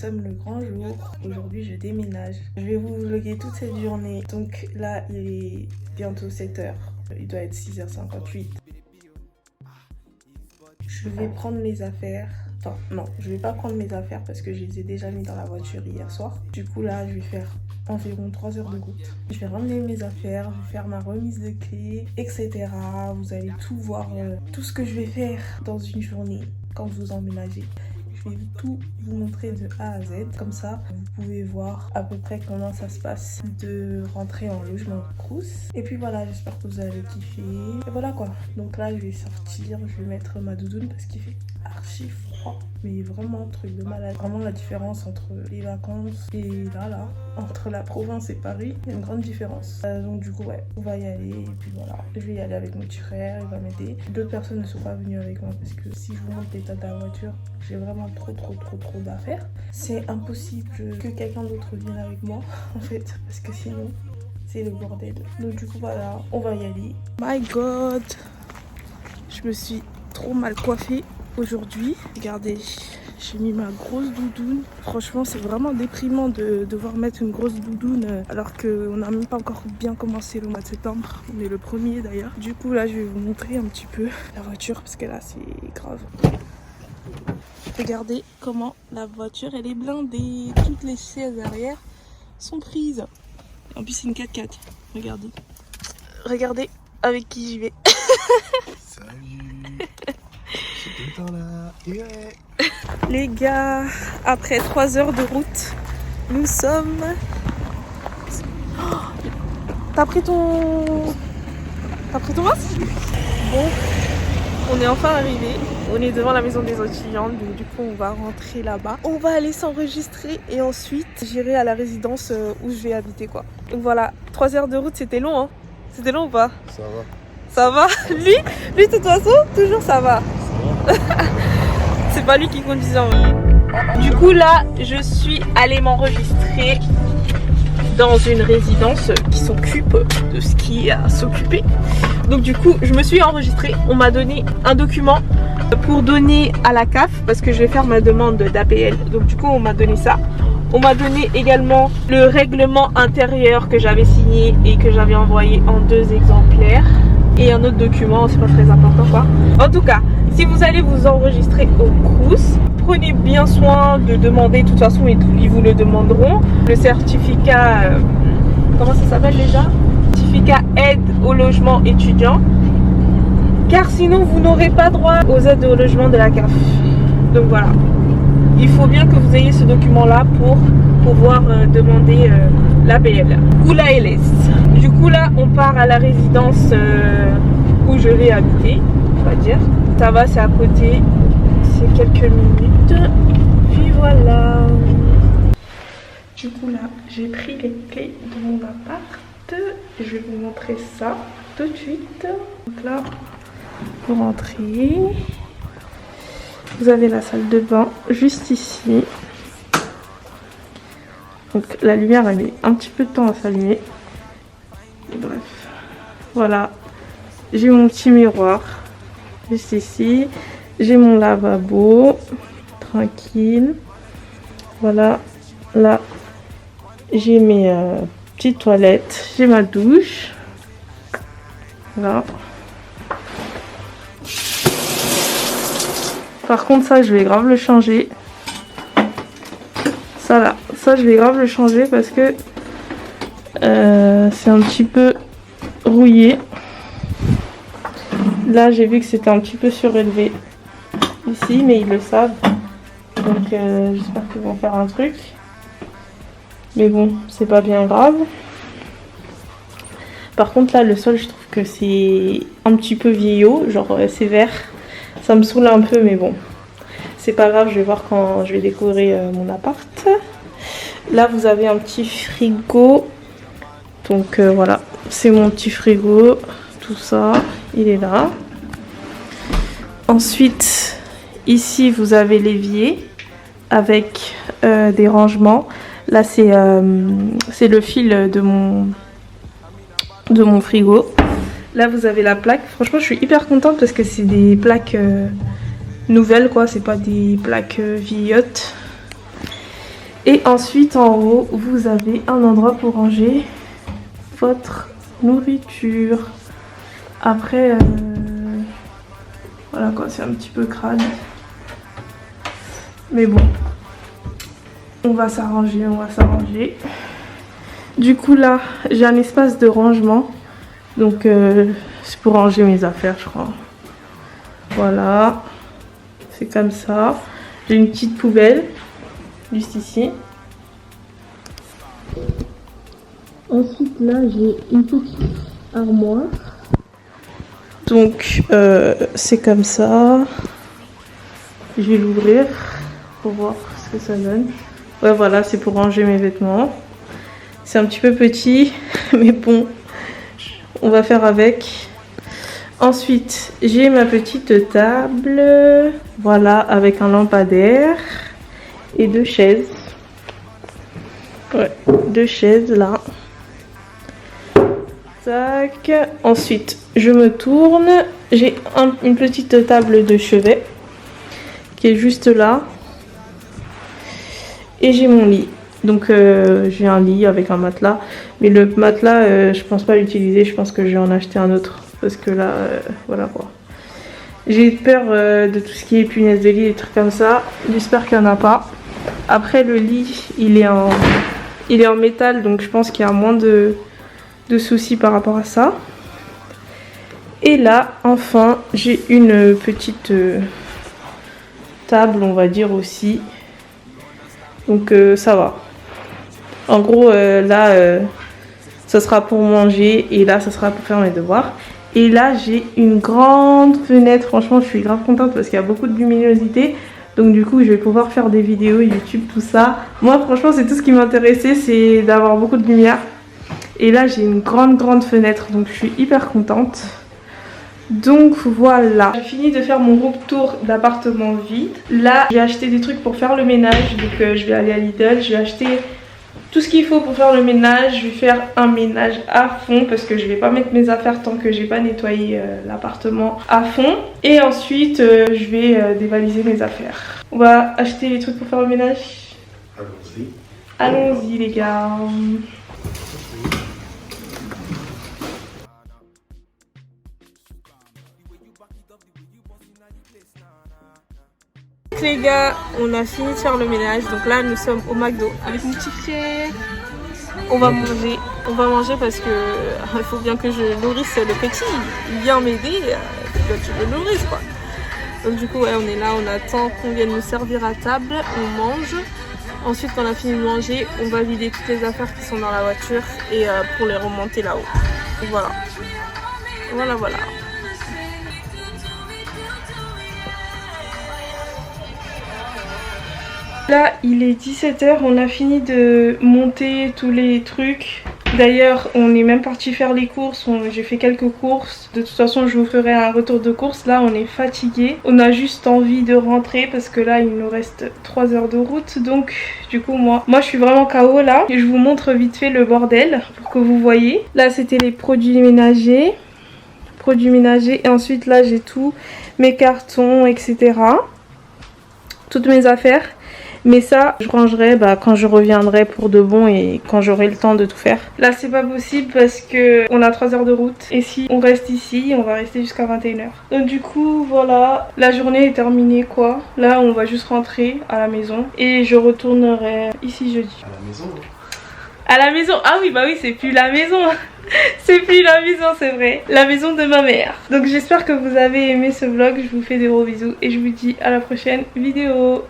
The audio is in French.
sommes le grand jour. Aujourd'hui, je déménage. Je vais vous vlogger toute cette journée. Donc là, il est bientôt 7h. Il doit être 6h58. Je vais prendre mes affaires. Enfin, non, je vais pas prendre mes affaires parce que je les ai déjà mis dans la voiture hier soir. Du coup, là, je vais faire environ 3 heures de route. Je vais ramener mes affaires, je vais faire ma remise de clés, etc. Vous allez tout voir, tout ce que je vais faire dans une journée quand vous emménagez. Je vais tout vous montrer de A à Z. Comme ça, vous pouvez voir à peu près comment ça se passe de rentrer en logement de Crous. Et puis voilà, j'espère que vous allez kiffer. Et voilà quoi. Donc là, je vais sortir, je vais mettre ma doudoune parce qu'il fait archi froid. Mais vraiment, truc de malade. Vraiment la différence entre les vacances et là, entre la province et Paris, il y a une grande différence. Donc du coup, ouais, on va y aller. Et puis voilà, je vais y aller avec mon petit frère, il va m'aider. D'autres personnes ne sont pas venues avec moi parce que si je vous montre l'état de la voiture, j'ai vraiment trop d'affaires. C'est impossible que quelqu'un d'autre vienne avec moi, en fait, parce que sinon, c'est le bordel. Donc du coup, voilà, on va y aller. My God, je me suis trop mal coiffée aujourd'hui. Regardez, j'ai mis ma grosse doudoune. Franchement, c'est vraiment déprimant de devoir mettre une grosse doudoune alors qu'on n'a même pas encore bien commencé le mois de septembre. On est le 1er d'ailleurs. Du coup, là, je vais vous montrer un petit peu la voiture parce que là, c'est grave. Regardez comment la voiture, elle est blindée. Toutes les chaises arrière sont prises. En plus, c'est une 4x4. Regardez. Regardez avec qui j'y vais. Salut. C'est tout le temps là. Ouais. Les gars, après 3 heures de route, nous sommes... Oh, t'as pris ton masque? Bon, on est enfin arrivé. On est devant la maison des étudiantes, donc du coup on va rentrer là-bas. On va aller s'enregistrer et ensuite j'irai à la résidence où je vais habiter quoi. Donc voilà, 3 heures de route, c'était long hein? C'était long ou pas? Ça va. Ça va? Lui de toute façon, toujours ça va. C'est pas lui qui conduisait en vrai. Du coup là, je suis allée m'enregistrer dans une résidence qui s'occupe de ce qui a à s'occuper. Donc du coup, je me suis enregistrée. On m'a donné un document pour donner à la CAF parce que je vais faire ma demande d'APL. Donc du coup, on m'a donné ça. On m'a donné également le règlement intérieur que j'avais signé et que j'avais envoyé en 2 exemplaires. Et un autre document, c'est pas très important quoi. En tout cas, si vous allez vous enregistrer au Crous, prenez bien soin de demander, de toute façon ils vous le demanderont, le certificat, comment ça s'appelle déjà? Certificat aide au logement étudiant, car sinon vous n'aurez pas droit aux aides au logement de la CAF. Donc voilà, il faut bien que vous ayez ce document là pour pouvoir demander l'APL ou la LS. Du coup là on part à la résidence où je vais habiter, on va dire. Ça va, c'est à côté, c'est quelques minutes. Puis voilà. Du coup là, j'ai pris les clés de mon appart. Je vais vous montrer ça tout de suite. Donc là, vous rentrez. Vous avez la salle de bain juste ici. Donc la lumière, elle met un petit peu de temps à s'allumer. Bref, voilà. J'ai mon petit miroir juste ici. J'ai mon lavabo, tranquille. Voilà, là, j'ai mes petites toilettes. J'ai ma douche. Là. Par contre, ça, je vais grave le changer. Ça, là, ça, je vais grave le changer parce que c'est un petit peu rouillé. Là, j'ai vu que c'était un petit peu surélevé ici, mais ils le savent. Donc, j'espère qu'ils vont faire un truc. Mais bon, c'est pas bien grave. Par contre, là, le sol, je trouve que c'est un petit peu vieillot. Genre, c'est vert. Ça me saoule un peu, mais bon. C'est pas grave, je vais voir quand je vais décorer mon appart. Là, vous avez un petit frigo. Donc, voilà. C'est mon petit frigo. Tout ça, il est là. Ensuite, ici, vous avez l'évier avec des rangements. Là, c'est le fil de mon frigo. Là, vous avez la plaque. Franchement, je suis hyper contente parce que c'est des plaques nouvelles, quoi. C'est pas des plaques vieillottes. Et ensuite en haut, vous avez un endroit pour ranger votre nourriture. Après, voilà quoi, c'est un petit peu crade. Mais bon, on va s'arranger, on va s'arranger. Du coup là, j'ai un espace de rangement. Donc c'est pour ranger mes affaires, je crois. Voilà, c'est comme ça. J'ai une petite poubelle, juste ici. Ensuite là, j'ai une petite armoire. Donc c'est comme ça. Je vais l'ouvrir pour voir ce que ça donne. Ouais, voilà, c'est pour ranger mes vêtements. C'est un petit peu petit, mais bon, on va faire avec. Ensuite, j'ai ma petite table, voilà, avec un lampadaire et 2 chaises. Ouais, 2 chaises là. Tac. Ensuite, je me tourne. J'ai une petite table de chevet qui est juste là. Et j'ai mon lit. Donc j'ai un lit avec un matelas. Mais le matelas, je pense pas l'utiliser. Je pense que je vais en acheter un autre. Parce que là, voilà quoi. J'ai peur de tout ce qui est punaise de lit et des trucs comme ça. J'espère qu'il n'y en a pas. Après le lit, il est en métal. Donc je pense qu'il y a moins de soucis par rapport à ça. Et là, enfin, j'ai une petite table, on va dire aussi. Donc ça va. En gros, là, ça sera pour manger. Et là, ça sera pour faire mes devoirs. Et là, j'ai une grande fenêtre. Franchement, je suis grave contente parce qu'il y a beaucoup de luminosité. Donc du coup, je vais pouvoir faire des vidéos YouTube, tout ça. Moi, franchement, c'est tout ce qui m'intéressait, c'est d'avoir beaucoup de lumière. Et là, j'ai une grande fenêtre. Donc je suis hyper contente. Donc voilà, j'ai fini de faire mon room tour d'appartement vide. Là, j'ai acheté des trucs pour faire le ménage. Donc je vais aller à Lidl, je vais acheter tout ce qu'il faut pour faire le ménage. Je vais faire un ménage à fond parce que je vais pas mettre mes affaires tant que j'ai pas nettoyé l'appartement à fond. Et ensuite, je vais dévaliser mes affaires. On va acheter les trucs pour faire le ménage. Allons-y. Allons-y les gars. Les gars, on a fini de faire le ménage. Donc là, nous sommes au McDo avec mon petit frère. On va manger parce que il faut bien que je nourrisse le petit. Il vient m'aider, que je le nourrisse quoi. Donc du coup, ouais, on est là, on attend qu'on vienne nous servir à table. On mange. Ensuite, quand on a fini de manger, on va vider toutes les affaires qui sont dans la voiture et pour les remonter là-haut. Voilà. Voilà. Là, il est 17 h, on a fini de monter tous les trucs. D'ailleurs, on est même parti faire les courses, j'ai fait quelques courses. De toute façon, je vous ferai un retour de course. Là, on est fatigué. On a juste envie de rentrer parce que là, il nous reste 3 heures de route. Donc, du coup, moi je suis vraiment KO là. Et je vous montre vite fait le bordel pour que vous voyez. Là, c'était les produits ménagers. Et ensuite, là, j'ai tous mes cartons, etc. Toutes mes affaires. Mais ça, je rangerai quand je reviendrai pour de bon et quand j'aurai le temps de tout faire. Là, c'est pas possible parce que on a 3 heures de route. Et si on reste ici, on va rester jusqu'à 21 h. Donc du coup, voilà. La journée est terminée quoi. Là, on va juste rentrer à la maison. Et je retournerai ici jeudi. À la maison. À la maison. Ah oui, bah oui, c'est plus la maison. C'est plus la maison, c'est vrai. La maison de ma mère. Donc j'espère que vous avez aimé ce vlog. Je vous fais des gros bisous. Et je vous dis à la prochaine vidéo.